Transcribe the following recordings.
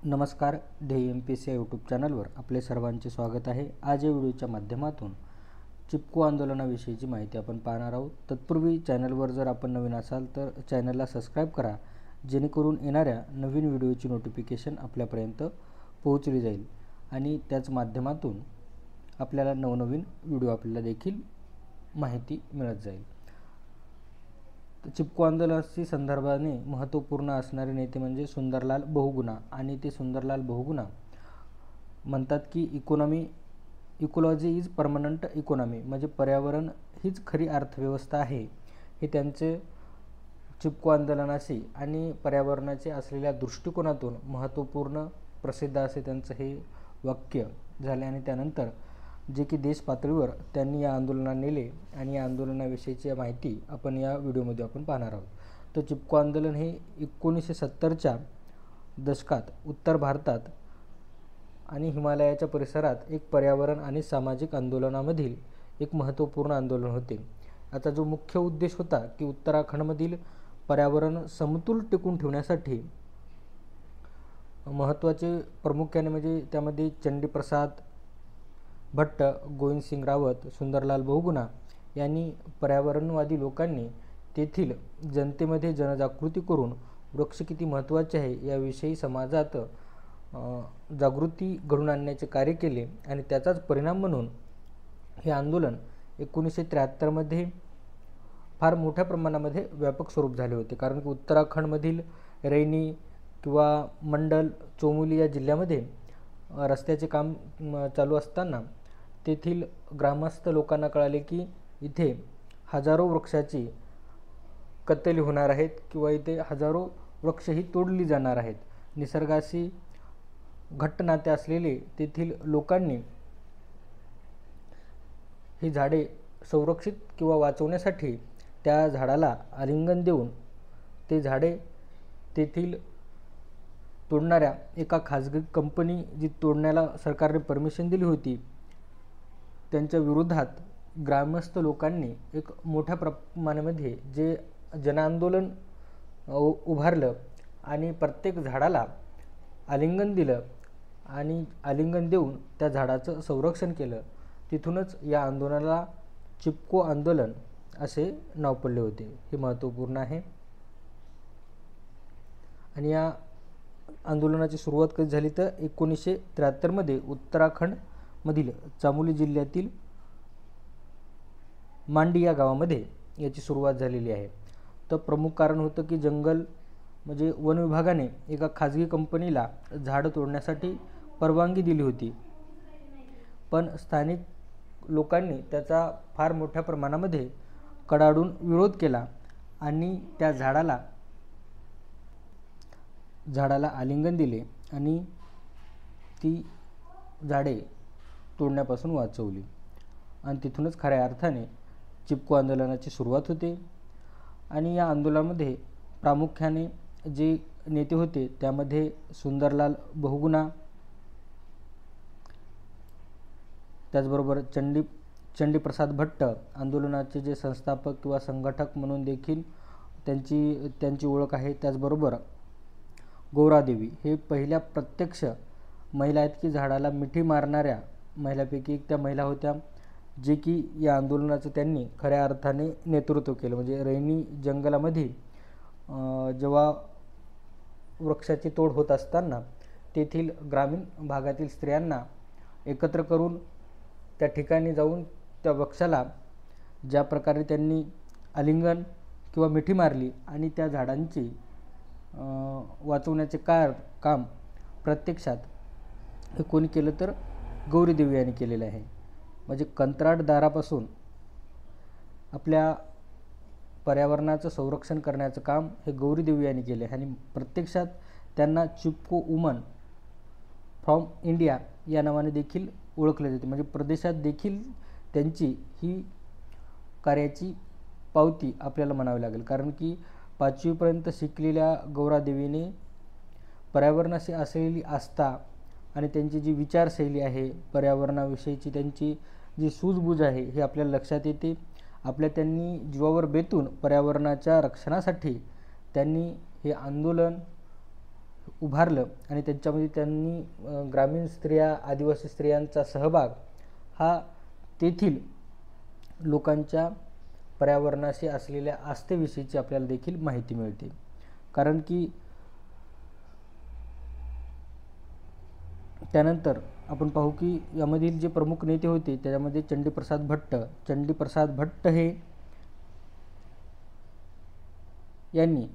नमस्कार. ध्येय MPSC YouTube चॅनलवर आपले सर्वांचे स्वागत आहे. आज या व्हिडिओच्या माध्यमातून चिपको आंदोलनाविषयीची माहिती आपण पाहणार आहोत. तत्पूर्वी चॅनलवर जर आपण नवीन असाल तर चॅनलला सबस्क्राईब करा, जेणेकरून येणाऱ्या नवीन व्हिडिओची नोटिफिकेशन आपल्यापर्यंत पोहोचली जाईल आणि त्याच माध्यमातून आपल्याला नवनवीन व्हिडिओ आपल्याला देखील माहिती मिळत जाईल. चिपको आंदोलनाशी संदर्भाने महत्त्वपूर्ण असणारे नेते म्हणजे सुंदरलाल बहुगुणा, आणि ते सुंदरलाल बहुगुणा म्हणतात की इकॉलॉजी इज परमनंट इकॉनॉमी, म्हणजे पर्यावरण हीच खरी अर्थव्यवस्था आहे. हे त्यांचे चिपको आंदोलनाशी आणि पर्यावरणाचे असलेल्या दृष्टिकोनातून महत्त्वपूर्ण प्रसिद्ध असे त्यांचं हे वाक्य झाले. आणि त्यानंतर जे की देश पातळीवर त्यांनी या आंदोलनात नेले आणि या आंदोलनाविषयीची माहिती आपण या व्हिडिओमध्ये आपण पाहणार आहोत. तर चिपको आंदोलन हे 1970च्या दशकात उत्तर भारतात आणि हिमालयाच्या परिसरात एक पर्यावरण आणि सामाजिक आंदोलनामधील एक महत्त्वपूर्ण आंदोलन होते. आता जो मुख्य उद्देश होता की उत्तराखंडमधील पर्यावरण समतोल टिकून ठेवण्यासाठी महत्त्वाचे प्रामुख्याने म्हणजे त्यामध्ये चंडीप्रसाद भट्ट, गोविंदसिंग रावत, सुंदरलाल बहुगुणा यांनी पर्यावरणवादी लोकांनी तेथील जनतेमध्ये जनजागृती करून वृक्ष किती महत्त्वाचे आहे याविषयी समाजात जागृती घडवून आणण्याचे कार्य केले. आणि त्याचाच परिणाम म्हणून हे आंदोलन 1973मध्ये फार मोठ्या प्रमाणामध्ये व्यापक स्वरूप झाले होते. कारण की उत्तराखंडमधील रैनी किंवा मंडल, चमोली या जिल्ह्यामध्ये रस्त्याचे काम चालू असताना तेथील ग्रामस्थ लोकांना कळाले की इथे हजारो वृक्षाची कत्तली होणार आहेत किंवा इथे हजारो वृक्षही तोडली जाणार आहेत. निसर्गाशी घट्ट नाते असलेले तेथील लोकांनी ही झाडे संरक्षित किंवा वाचवण्यासाठी त्या झाडाला आलिंगन देऊन ते झाडे तेथील तोडणाऱ्या एका खाजगी कंपनी जी तोडण्याला सरकारने परमिशन दिली होती त्यांच्या विरोधात ग्रामस्थ लोकांनी एक मोठ्या प्रमाणामध्ये जे जनआंदोलन उभारलं आणि प्रत्येक झाडाला आलिंगन दिलं आणि आलिंगन देऊन त्या झाडाचं संरक्षण केलं. तिथूनच या आंदोलनाला चिपको आंदोलन असे नाव पडले होते. हे महत्त्वपूर्ण आहे. आणि या आंदोलनाची सुरुवात कधी झाली तर 1973मध्ये उत्तराखंडमधील चमोली जिल्ह्यातील मांडी या गावामध्ये याची सुरुवात झालेली आहे. तर प्रमुख कारण होतं की जंगल म्हणजे वन विभागाने एका खाजगी कंपनीला झाडं तोडण्यासाठी परवानगी दिली होती, पण स्थानिक लोकांनी त्याचा फार मोठ्या प्रमाणामध्ये कडाडून विरोध केला आणि त्या झाडाला आलिंगन दिले आणि ती झाडे तोडण्यापासून वाचवली. आणि तिथूनच खऱ्या अर्थाने चिपको आंदोलनाची सुरुवात होते. आणि या आंदोलनामध्ये प्रामुख्याने जे नेते होते त्यामध्ये सुंदरलाल बहुगुणा, त्याचबरोबर चंडीप्रसाद भट्ट, आंदोलनाचे जे संस्थापक किंवा संघटक म्हणून देखील त्यांची ओळख आहे. त्याचबरोबर गौरादेवी हे पहिल्या प्रत्यक्ष महिला आहेत की झाडाला मिठी मारणाऱ्या महिलांपैकी एक त्या महिला होत्या, जे की या आंदोलनाचं त्यांनी खऱ्या अर्थाने नेतृत्व केलं. म्हणजे रैनी जंगलामध्ये जेव्हा वृक्षाची तोड होत असताना तेथील ग्रामीण भागातील स्त्रियांना एकत्र करून त्या ठिकाणी जाऊन त्या वृक्षाला ज्या प्रकारे त्यांनी आलिंगन किंवा मिठी मारली आणि त्या झाडांची वाचवण्याचे काम प्रत्यक्षात हे कोणी केलं तर गौरीदेवी यांनी केलेलं आहे. म्हणजे कंत्राटदारापासून आपल्या पर्यावरणाचं संरक्षण करण्याचं काम हे गौरीदेवी यांनी केले आणि प्रत्यक्षात त्यांना चिपको वुमन फ्रॉम इंडिया या नावाने देखील ओळखले जाते. म्हणजे प्रदेशात देखील त्यांची ही कार्याची पावती आपल्याला म्हणावी लागेल. कारण की 5वीपर्यंत शिकलेल्या गौरादेवीने पर्यावरणाशी असलेली आस्था आणि त्यांची जी विचारशैली आहे, पर्यावरणाविषयीची त्यांची जी सूझबूझ आहे हे आपल्याला लक्षात येते. त्यांनी जीवावर बेतून पर्यावरणाच्या रक्षणासाठी त्यांनी हे आंदोलन उभारलं आणि त्यांच्यामध्ये त्यांनी ग्रामीण स्त्रिया, आदिवासी स्त्रियांचा सहभाग हा तेथील लोकांच्या पर्यावरणाशी असलेल्या आस्थेविषयीची आपल्याला देखील माहिती मिळते. कारण की त्यानंतर आपण पाहू की यामधील जे प्रमुख नेते होते त्याच्यामध्ये चंडीप्रसाद भट्ट हे यांनी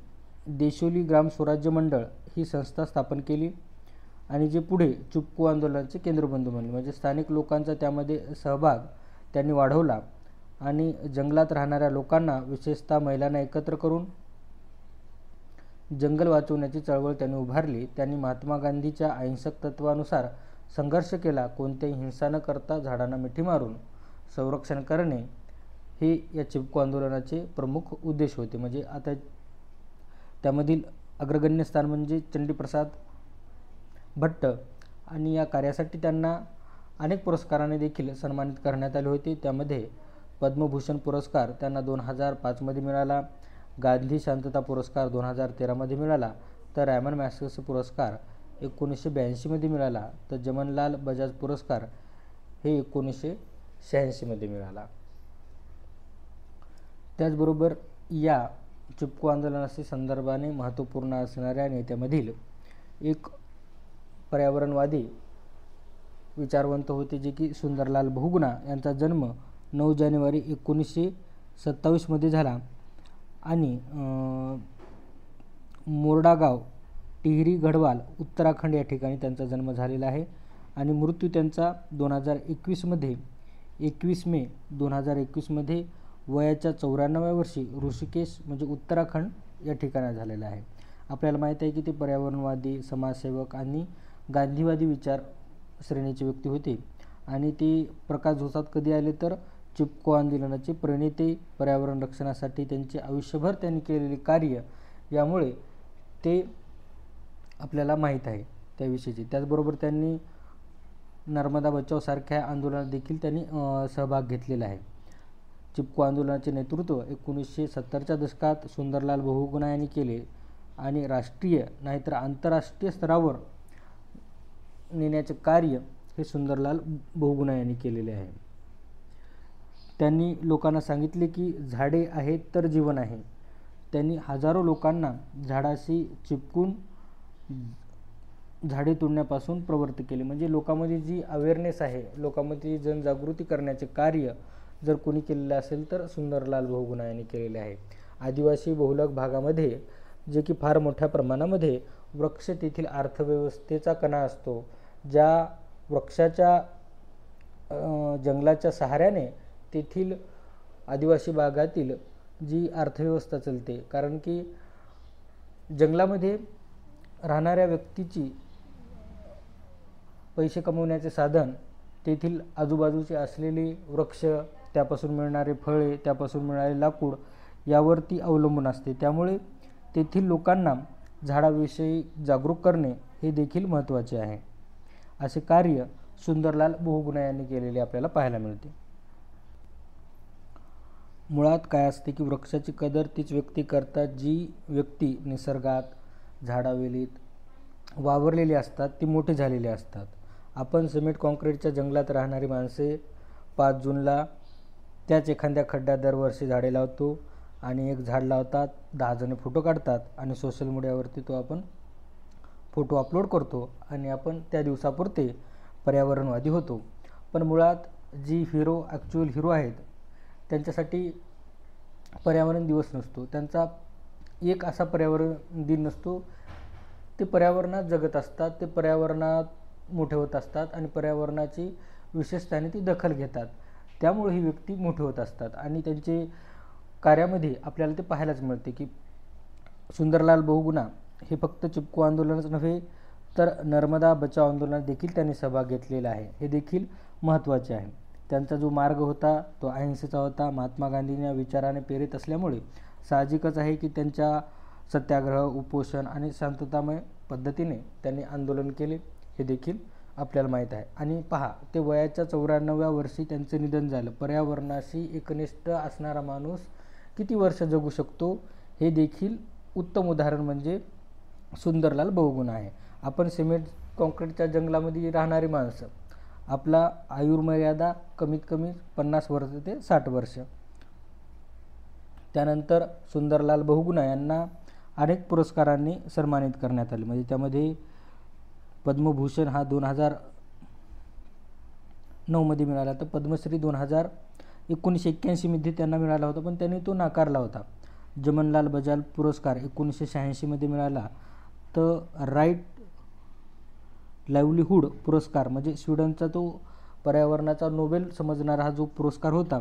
देशोली ग्राम स्वराज्य मंडळ ही संस्था स्थापन केली आणि जे पुढे चिपको आंदोलनाचे केंद्रबिंदू बनले. म्हणजे स्थानिक लोकांचा त्यामध्ये सहभाग त्यांनी वाढवला आणि जंगलात राहणाऱ्या लोकांना, विशेषतः महिलांना एकत्र करून जंगल वाचवण्याची चळवळ त्यांनी उभारली. त्यांनी महात्मा गांधीच्या अहिंसक तत्वानुसार संघर्ष केला. कोणत्याही हिंसा न करता झाडांना मिठी मारून संरक्षण करणे हे या चिपको आंदोलनाचे प्रमुख उद्देश होते. म्हणजे आता त्यामधील अग्रगण्य स्थान म्हणजे चंडीप्रसाद भट्ट आणि या कार्यासाठी त्यांना अनेक पुरस्काराने देखील सन्मानित करण्यात आले होते. त्यामध्ये पद्मभूषण पुरस्कार त्यांना 2005 मिळाला, गांधी शांतता पुरस्कार 2013 मिळाला, तर रॅमन मॅग्सेसे पुरस्कार 1982 मिळाला, तर जमनलाल बजाज पुरस्कार हे 1986 मिळाला. त्याचबरोबर या चिपको आंदोलनाशी संदर्भाने महत्त्वपूर्ण असणाऱ्या नेत्यामधील एक पर्यावरणवादी विचारवंत होते जे की सुंदरलाल बहुगुणा. यांचा जन्म 9 जानेवारी 1927 झाला आणि मोरडागाव, टिहरी गढवाल, उत्तराखंड या ठिकाणी त्यांचा जन्म झालेला आहे आणि मृत्यू त्यांचा 21 मे 2021 वयाच्या 94व्या वर्षी ऋषिकेश म्हणजे उत्तराखंड या ठिकाणी झालेला आहे. आपल्याला माहीत आहे की ते पर्यावरणवादी, समाजसेवक आणि गांधीवादी विचार श्रेणीचे व्यक्ती होते आणि ते प्रकाश झोतात कधी आले तर चिपको आंदोलनाचे प्रणेते, पर्यावरण रक्षणासाठी त्यांचे आयुष्यभर त्यांनी केलेले कार्य यामुळे ते आपल्याला माहीत आहे त्याविषयीचे. त्याचबरोबर त्यांनी नर्मदा बचाव सारख्या आंदोलनात देखील त्यांनी सहभाग घेतलेला आहे. चिपको आंदोलनाचे नेतृत्व 1970च्या दशकात सुंदरलाल बहुगुणा यांनी केले आणि राष्ट्रीय नाहीतर आंतरराष्ट्रीय स्तरावर नेण्याचे कार्य हे सुंदरलाल बहुगुणा यांनी केलेले आहे. त्यांनी लोकांना सांगितले की झाडे आहेत तर जीवन आहे. त्यांनी हजारो लोकांना झाडाशी चिपकून झाडे तोडण्यापासून प्रवृत्त केले. म्हणजे लोकांमध्ये जी अवेअरनेस आहे, लोकांमध्ये जनजागृती करण्याचे कार्य जर कोणी केलेलं असेल तर सुंदरलाल बहुगुणा यांनी केलेले आहे. आदिवासी बहुलक भागामध्ये जे की फार मोठ्या प्रमाणामध्ये वृक्ष तेथील अर्थव्यवस्थेचा कणा असतो. ज्या वृक्षाच्या जंगलाच्या सहाऱ्याने तेथील आदिवासी भागातील जी अर्थव्यवस्था चालते, कारण की जंगलामध्ये राहणाऱ्या व्यक्तीची पैसे कमवण्याचे साधन तेथील आजूबाजूचे असलेले वृक्ष, त्यापासून मिळणारे फळे, त्यापासून मिळणारे लाकूड यावरती अवलंबून असते. त्यामुळे तेथील लोकांना झाडाविषयी जागरूक करणे हे देखील महत्त्वाचे आहे. असे कार्य सुंदरलाल बहुगुणा यांनी केलेले आपल्याला पाहायला मिळते. मुळात काय असते की वृक्षाची कदर तीच व्यक्ती करतात जी व्यक्ती निसर्गात, झाडावेलीत वावरलेली असतात, ती मोठे झालेली असतात. आपण सिमेंट कॉन्क्रीटच्या जंगलात राहणारी माणसे 5 जूनला त्याच एखाद्या खड्ड्यात दरवर्षी झाडे लावतो आणि एक झाड लावतात, 10 जण फोटो काढतात आणि सोशल मीडियावरती तो आपण फोटो अपलोड करतो आणि आपण त्या दिवसापुरते पर्यावरणवादी होतो. पण मुळात जी ॲक्च्युअल हिरो आहेत त्यांच्यासाठी पर्यावरण दिवस नसतो. त्यांचा एक असा पर्यावरण दिन नसतो. ते पर्यावरणात जगत असतात, ते पर्यावरणात मोठे होत असतात आणि पर्यावरणाची विशेषतेने ती दखल घेतात. त्यामुळे ही व्यक्ती मोठे होत असतात आणि त्यांचे कार्यामध्ये आपल्याला ते पाहायलाच मिळते की सुंदरलाल बहुगुणा हे फक्त चिपको आंदोलनच नव्हे तर नर्मदा बचाव आंदोलनात देखील त्यांनी सहभाग घेतलेला आहे. हे देखील महत्त्वाचे आहे. त्यांचा जो मार्ग होता तो अहिंसेचा होता. महात्मा गांधींच्या विचाराने प्रेरित असल्यामुळे साहजिकच आहे की त्यांच्या सत्याग्रह, उपोषण आणि शांततामय पद्धतीने त्यांनी आंदोलन केले हे देखील आपल्याला माहीत आहे. आणि पहा, ते वयाच्या 94व्या वर्षी त्यांचे निधन झालं. पर्यावरणाशी एकनिष्ठ असणारा माणूस किती वर्ष जगू शकतो हे देखील उत्तम उदाहरण म्हणजे सुंदरलाल बहुगुणा आहे. आपण सिमेंट कॉन्क्रीटच्या जंगलामध्ये राहणारी माणसं, आपला आयुर्मर्यादा कमीत कमी 50 वर्ष ते 60 वर्ष. त्यानंतर सुंदरलाल बहुगुणा यांना अनेक पुरस्कारांनी सन्मानित करण्यात आले. म्हणजे त्यामध्ये पद्मभूषण हा 2009 मध्ये मिळाला, तर पद्मश्री 1981 मध्ये त्यांना मिळाला होता, पण त्यांनी तो नाकारला होता. जमनलाल बजाज पुरस्कार 1986 मध्ये मिळाला. तर राईट लाईव्हलीहूड पुरस्कार म्हणजे स्वीडनचा तो पर्यावरणाचा नोबेल समजणारा हा जो पुरस्कार होता,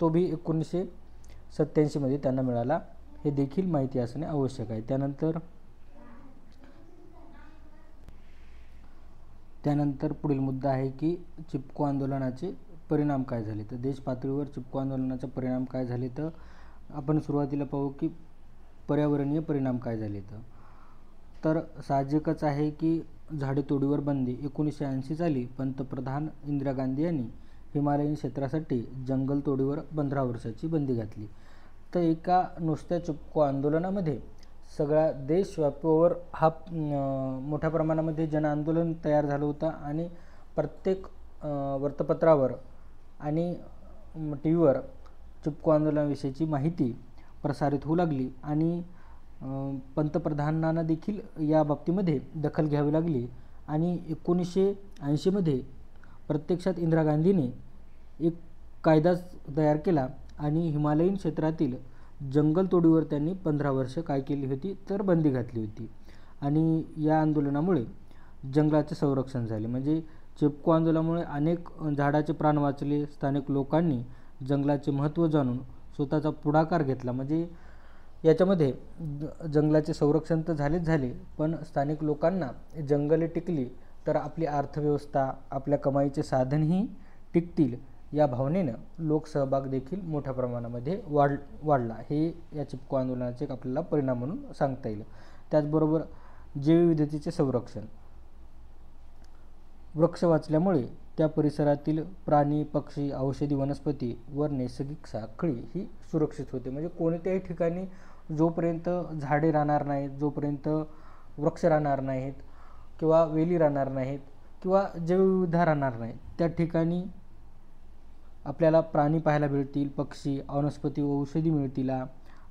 तो भी 1987 मध्ये त्यांना मिळाला. हे देखील माहिती असणे आवश्यक आहे. त्यानंतर पुढील मुद्दा आहे की चिपको आंदोलनाचे परिणाम काय झाले. तर देश पातळीवर चिपको आंदोलनाचे परिणाम काय झाले, तर आपण सुरुवातीला पाहू की पर्यावरणीय परिणाम काय झाले. तर साहजिकच आहे की झाडेतोडीवर बंदी 1980 साली पंतप्रधान इंदिरा गांधी यांनी हिमालयीन क्षेत्रासाठी जंगलतोडीवर 15 वर्षाची बंदी घातली. तर एका नुसत्या चिपको आंदोलनामध्ये सगळ्या देशव्यापीवर हा मोठ्या प्रमाणामध्ये जनआंदोलन तयार झालं होतं आणि प्रत्येक वृत्तपत्रावर आणि टी व्हीवर चिपको आंदोलनाविषयीची माहिती प्रसारित होऊ लागली आणि पंतप्रधानांना देखील या बाबतीमध्ये दखल घ्यावी लागली. आणि 1980 मध्ये प्रत्यक्षात इंदिरा गांधीने एक कायदा तयार केला आणि हिमालयीन क्षेत्रातील जंगलतोडीवर त्यांनी 15 वर्ष काय केली होती, तर बंदी घातली होती. आणि या आंदोलनामुळे जंगलाचे संरक्षण झाले. म्हणजे चिपको आंदोलनामुळे अनेक झाडाचे प्राण वाचले. स्थानिक लोकांनी जंगलाचे महत्त्व जाणून स्वतःचा पुढाकार घेतला. म्हणजे याच्यामध्ये जंगलाचे संरक्षण तर झाले, पण स्थानिक लोकांना जंगले टिकली तर आपली अर्थव्यवस्था, आपल्या कमाईचे साधनही टिकतील या भावनेनं लोकसहभाग देखील मोठ्या प्रमाणामध्ये वाढला. हे या चिपको आंदोलनाचे आपल्याला परिणाम म्हणून सांगता येईल. त्याचबरोबर जैवविविधतेचे संरक्षण, वृक्ष वाचल्यामुळे त्या परिसरातील प्राणी, पक्षी, औषधी वनस्पती व नैसर्गिक साखळी ही सुरक्षित होते. म्हणजे कोणत्याही ठिकाणी जोपर्यंत झाडे राहणार नाहीत, जोपर्यंत वृक्ष राहणार नाहीत किंवा वेली राहणार नाहीत किंवा जैवविविधता राहणार नाही, त्या ठिकाणी आपल्याला प्राणी पाहायला मिळतील, पक्षी, वनस्पती व औषधी मिळतील.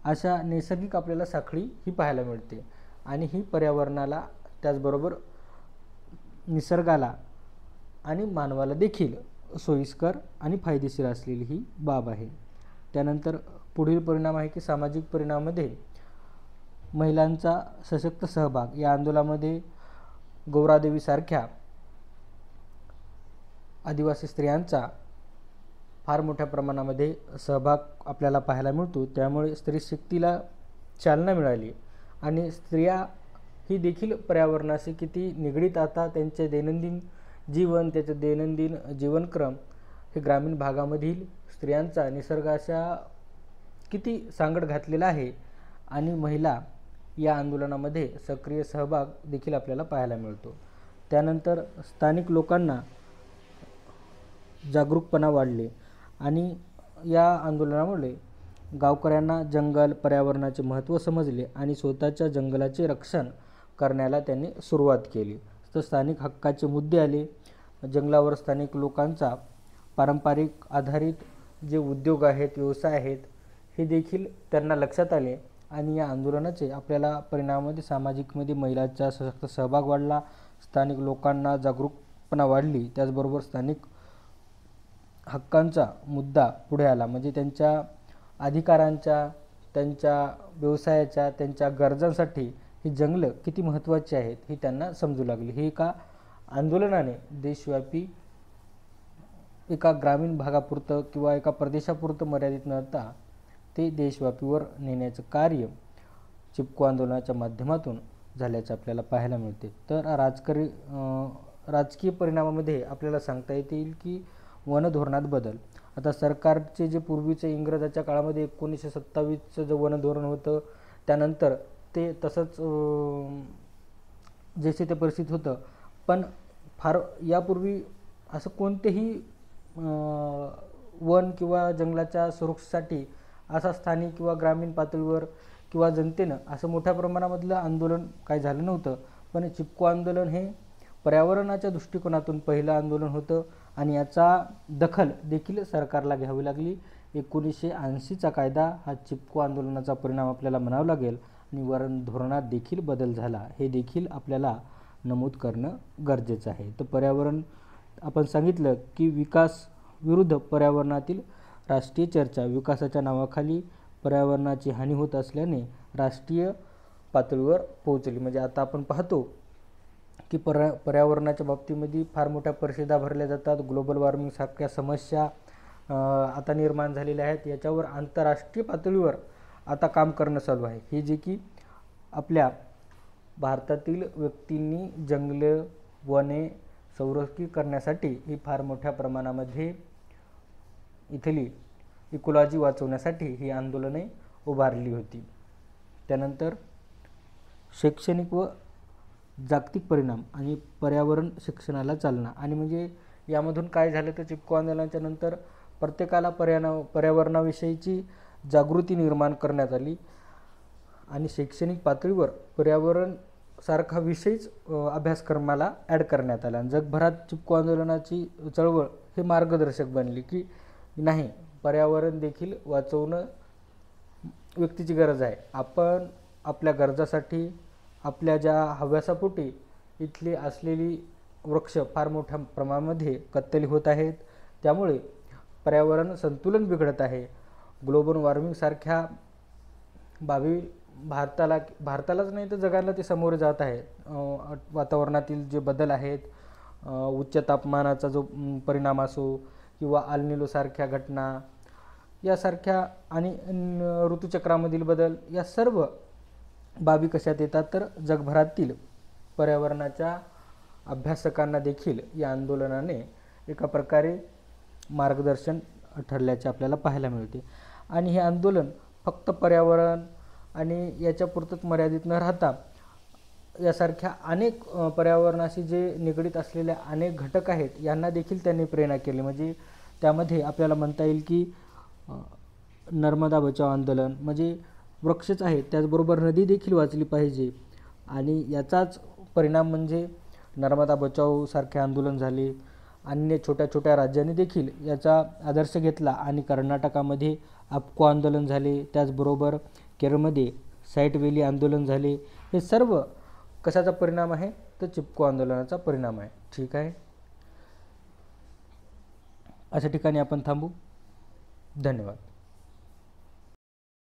अशा नैसर्गिक आपल्याला साखळी ही पाहायला मिळते आणि ही पर्यावरणाला, त्याचबरोबर निसर्गाला आणि मानवाला देखील सोयीस्कर आणि फायदेशीर असलेली ही बाब आहे. त्यानंतर पुढील परिणाम आहे की सामाजिक परिणामामध्ये महिलांचा सशक्त सहभाग. या आंदोलनामध्ये गौरादेवीसारख्या आदिवासी स्त्रियांचा फार मोठ्या प्रमाणामध्ये सहभाग आपल्याला पाहायला मिळतो. त्यामुळे स्त्री शक्तीला चालना मिळाली आणि स्त्रिया ही देखील पर्यावरणाशी किती निगडीत, आता त्यांचे दैनंदिन जीवन, त्याचे दैनंदिन जीवनक्रम हे ग्रामीण भागामधील स्त्रियांचा निसर्गाच्या किती सांगड घातलेला आहे आणि महिला या आंदोलनामध्ये सक्रिय सहभाग देखील आपल्याला पाहायला मिळतो. त्यानंतर स्थानिक लोकांना जागरूकपणा वाढले आणि या आंदोलनामुळे गावकऱ्यांना जंगल, पर्यावरणाचे महत्त्व समजले आणि स्वतःच्या जंगलाचे रक्षण करण्याला त्यांनी सुरुवात केली. तर स्थानिक हक्काचे मुद्दे आले. जंगलावर स्थानिक लोकांचा पारंपरिक आधारित जे उद्योग आहेत, व्यवसाय आहेत, हे देखील त्यांना लक्षात आले आणि या आंदोलनाचे आपल्याला परिणामामध्ये सामाजिकमध्ये महिलांचा सशक्त सहभाग वाढला, स्थानिक लोकांना जागरूकपणा वाढली, त्याचबरोबर स्थानिक हक्कांचा मुद्दा पुढे आला. म्हणजे त्यांच्या अधिकारांच्या, त्यांच्या व्यवसायाच्या, त्यांच्या गरजांसाठी ही जंगलं किती महत्त्वाची आहेत हे त्यांना समजू लागली. हे एका आंदोलनाने देशव्यापी एका ग्रामीण भागापुरतं किंवा एका प्रदेशापुरतं मर्यादित न राहता ते देशव्यापीवर नेण्याचं कार्य चिपको आंदोलनाच्या माध्यमातून झाल्याचे आपल्याला पाहायला मिळते. तर राजकीय परिणामामध्ये आपल्याला सांगता येईल की वनधोरणात बदल. आता सरकारचे जे पूर्वीचे इंग्रजाच्या काळामध्ये 1927चं जे वनधोरण होतं, त्यानंतर ते तसंच जसे ते परिस्थिती होतं, पण फार यापूर्वी असं कोणतेही वन किंवा जंगलाच्या सुरक्षेसाठी असा स्थानिक किंवा ग्रामीण पातळीवर किंवा जनतेनं असं मोठ्या प्रमाणामधलं आंदोलन काय झालं नव्हतं, पण चिपको आंदोलन हे पर्यावरणाच्या दृष्टिकोनातून पहिलं आंदोलन होतं आणि याचा दखल देखील सरकारला घ्यावी लागली. 1980चा कायदा हा चिपको आंदोलनाचा परिणाम आपल्याला म्हणावा लागेल आणि वरण धोरणात देखील बदल झाला हे देखील आपल्याला नमूद करणं गरजेचं आहे. तर पर्यावरण आपण सांगितलं की विकास विरुद्ध पर्यावरणातील राष्ट्रीय चर्चा, विकासाच्या नावाखाली पर्यावरणाची हानी होत असल्याने राष्ट्रीय पातळीवर पोहोचली. म्हणजे आता आपण पाहतो की पर्यावरणाच्या बाबतीमध्ये फार मोठ्या परिषदा भरल्या जातात. ग्लोबल वॉर्मिंग सारख्या समस्या आता निर्माण झालेल्या आहेत. याच्यावर आंतरराष्ट्रीय पातळीवर आता काम करणं चालू आहे. हे जे की आपल्या भारतातील व्यक्तींनी जंगले वने संरक्षित करण्यासाठी ही फार मोठ्या प्रमाणामध्ये इथली इकोलॉजी वाचवण्यासाठी ही आंदोलने उभारली होती. त्यानंतर शैक्षणिक व जागतिक परिणाम आणि पर्यावरण शिक्षणाला चालना. आणि म्हणजे यामधून काय झालं तर चिपको आंदोलनाच्या नंतर प्रत्येकाला पर्यावरणाविषयीची जागृती निर्माण करण्यात आली आणि शैक्षणिक पातळीवर पर्यावरण सारखा विषयच अभ्यासक्रमाला ॲड करण्यात आला. जगभरात चिपको आंदोलनाची चळवळ हे मार्गदर्शक बनली की नाही, पर्यावरण देखील वाचवणं व्यक्तीची गरज आहे. आपण आपल्या गरजासाठी आपल्या ज्या हव्यासापोटी इथली असलेली वृक्ष फार मोठ्या प्रमाणामध्ये कत्तली होत आहेत. त्यामुळे पर्यावरण संतुलन बिघडत आहे. ग्लोबल वॉर्मिंगसारख्या बाबी भारतालाच नाही तर जगाला ते सामोरे जात आहेत. वातावरणातील जे बदल आहेत, उच्च तापमानाचा जो परिणाम असो किंवा अल निनोसारख्या घटना यासारख्या आणि ऋतुचक्रामधील बदल, या सर्व बाबी कशात येतात तर जगभरातील पर्यावरणाच्या अभ्यासकांना देखील या आंदोलनाने एका प्रकारे मार्गदर्शन ठरल्याचे आपल्याला पाहायला मिळते. आणि हे आंदोलन फक्त पर्यावरण आणि याच्यापुरतंच मर्यादित न राहता यासारख्या अनेक पर्यावरणाशी जे निगडीत असलेले अनेक घटक आहेत यांना देखील त्यांनी प्रेरणा केली. म्हणजे त्यामध्ये आपल्याला म्हणता येईल की नर्मदा बचाव आंदोलन, म्हणजे वृक्षच आहेत त्याचबरोबर नदी देखील वाचली पाहिजे. आणि याचाच परिणाम म्हणजे नर्मदा बचाव सारखे आंदोलन झाले. अन्य छोट्या छोट्या राज्यांनी देखील याचा आदर्श घेतला आणि कर्नाटकामध्ये अप्को आंदोलन झाले. त्याचबरोबर केरळमध्ये साईट व्हॅली आंदोलन झाले. हे सर्व कशाचा परिणाम आहे तर चिपको आंदोलनाचा परिणाम आहे. ठीक आहे, अशा ठिकाणी आपण थांबू. धन्यवाद.